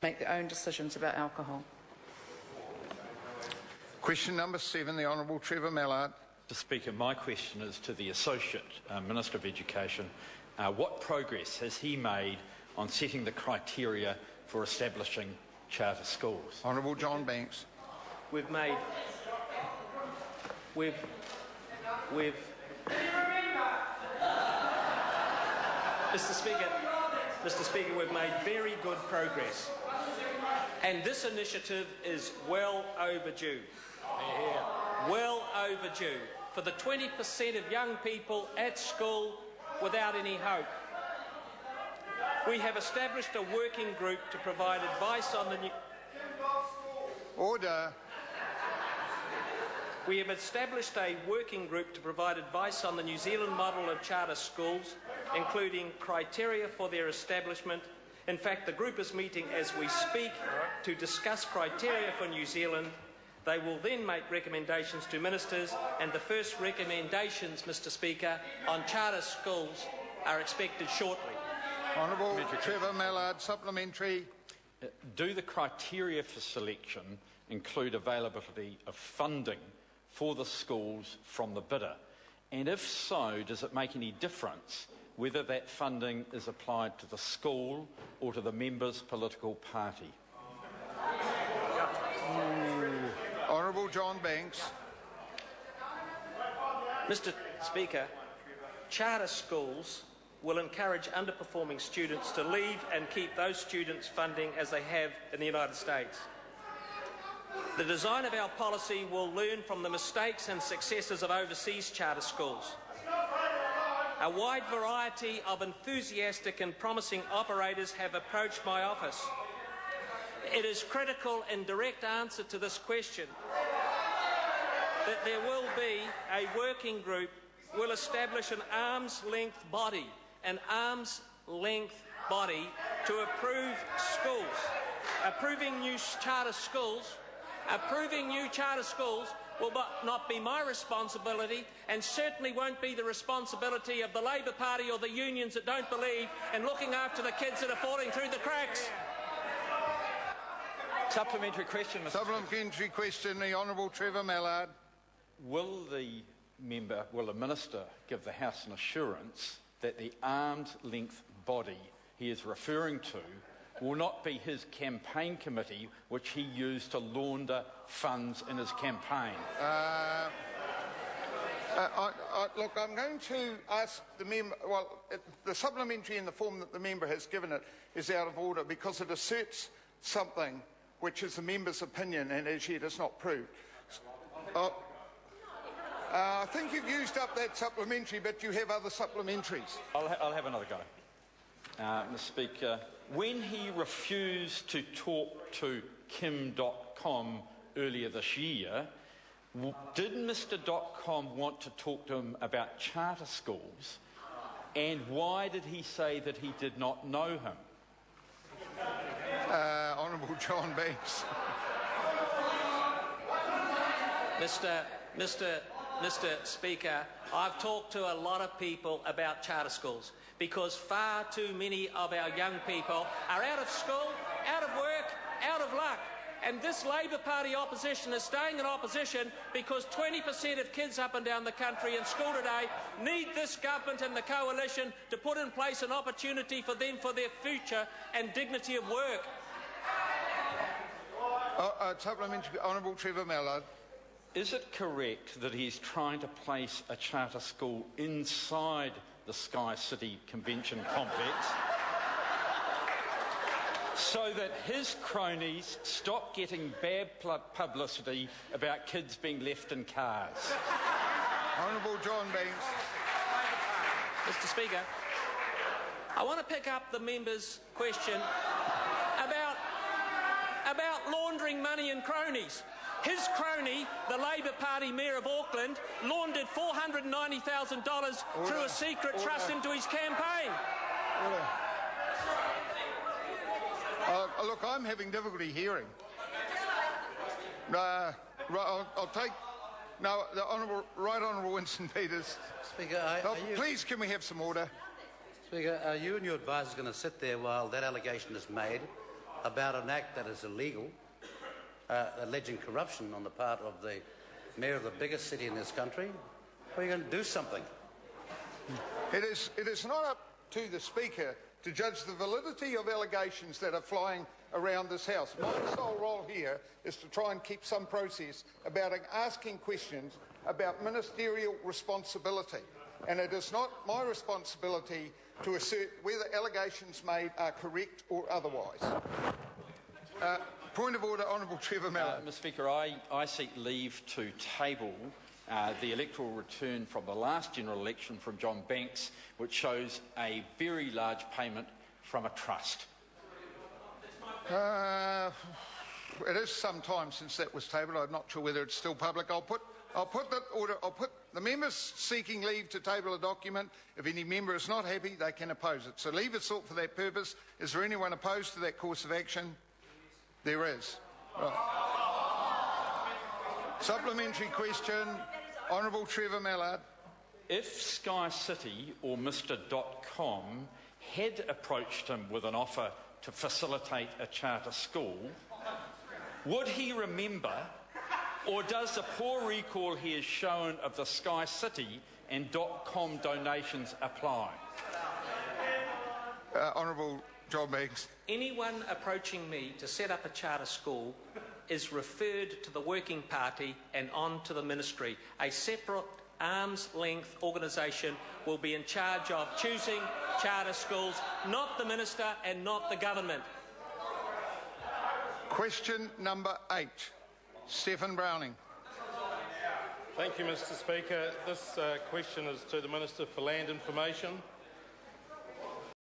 make their own decisions about alcohol. Question number 7, the Honourable Trevor Mallard. Mr. Speaker, my question is to the Associate Minister of Education. What progress has he made on setting the criteria for establishing charter schools? Honourable John Banks. Mr. Speaker, we've made very good progress, and this initiative is well overdue. Well overdue for the 20% of young people at school without any hope. We have established a working group to provide advice on the new... Order. We have established a working group to provide advice on the New Zealand model of charter schools, including criteria for their establishment. In fact, the group is meeting as we speak to discuss criteria for New Zealand. They will then make recommendations to ministers, and the first recommendations, Mr. Speaker, on charter schools are expected shortly. Honourable Trevor Mallard, supplementary. Do the criteria for selection include availability of funding for the schools from the bidder? And if so, does it make any difference whether that funding is applied to the school or to the member's political party? Honourable John Banks. Mr. Speaker, charter schools will encourage underperforming students to leave and keep those students' funding as they have in the United States. The design of our policy will learn from the mistakes and successes of overseas charter schools. A wide variety of enthusiastic and promising operators have approached my office. It is critical in direct answer to this question that there will be a working group will establish an arm's-length body to approve schools. Approving new charter schools will not be my responsibility, and certainly won't be the responsibility of the Labor Party or the unions that don't believe in looking after the kids that are falling through the cracks. Supplementary question, Mr. Supplementary question, the Honourable Trevor Mallard. Will the Minister give the House an assurance that the arm's-length body he is referring to will not be his campaign committee, which he used to launder funds in his campaign? Look, I'm going to ask the member... Well, the supplementary in the form that the member has given it is out of order because it asserts something which is the member's opinion and as yet is not proved. I think you've used up that supplementary, but you have other supplementaries. I'll have another go. Mr. Speaker, when he refused to talk to Kim.com earlier this year, did Mr. .com want to talk to him about charter schools, and why did he say that he did not know him? Honourable John Banks. Mr. Speaker, I've talked to a lot of people about charter schools because far too many of our young people are out of school, out of work, out of luck. And this Labor Party opposition is staying in opposition because 20% of kids up and down the country in school today need this government and the coalition to put in place an opportunity for them for their future and dignity of work. Supplementary, Honourable Trevor Mallard. Is it correct that he's trying to place a charter school inside the Sky City Convention Complex so that his cronies stop getting bad publicity about kids being left in cars? Honourable John Banks. Mr. Speaker, I want to pick up the member's question about laundering money and cronies. His crony, the Labor Party Mayor of Auckland, laundered $490,000 through a secret trust into his campaign. Look, I'm having difficulty hearing. I'll take... No, the Right Honourable Winston Peters. Speaker, please, can we have some order? Speaker, are you and your advisers going to sit there while that allegation is made about an act that is illegal, alleging corruption on the part of the mayor of the biggest city in this country, are you going to do something? It is not up to the Speaker to judge the validity of allegations that are flying around this House. My sole role here is to try and keep some process about asking questions about ministerial responsibility. And it is not my responsibility to assert whether allegations made are correct or otherwise. Point of order, Honourable Trevor Mallard. Mr Speaker, I seek leave to table the electoral return from the last general election from John Banks, which shows a very large payment from a trust. It is some time since that was tabled. I'm not sure whether it's still public. I'll put the members seeking leave to table a document. If any member is not happy, they can oppose it. So leave is sought for that purpose. Is there anyone opposed to that course of action? There is. Right. Supplementary question, Honourable Trevor Mallard. If Sky City or Mr .com had approached him with an offer to facilitate a charter school, would he remember, or does the poor recall he has shown of the Sky City and .com donations apply? Honourable John Banks. Anyone approaching me to set up a charter school is referred to the working party and on to the ministry. A separate arm's-length organisation will be in charge of choosing charter schools, not the minister and not the government. Question number 8, Stephen Browning. Thank you, Mr Speaker. This question is to the Minister for Land Information.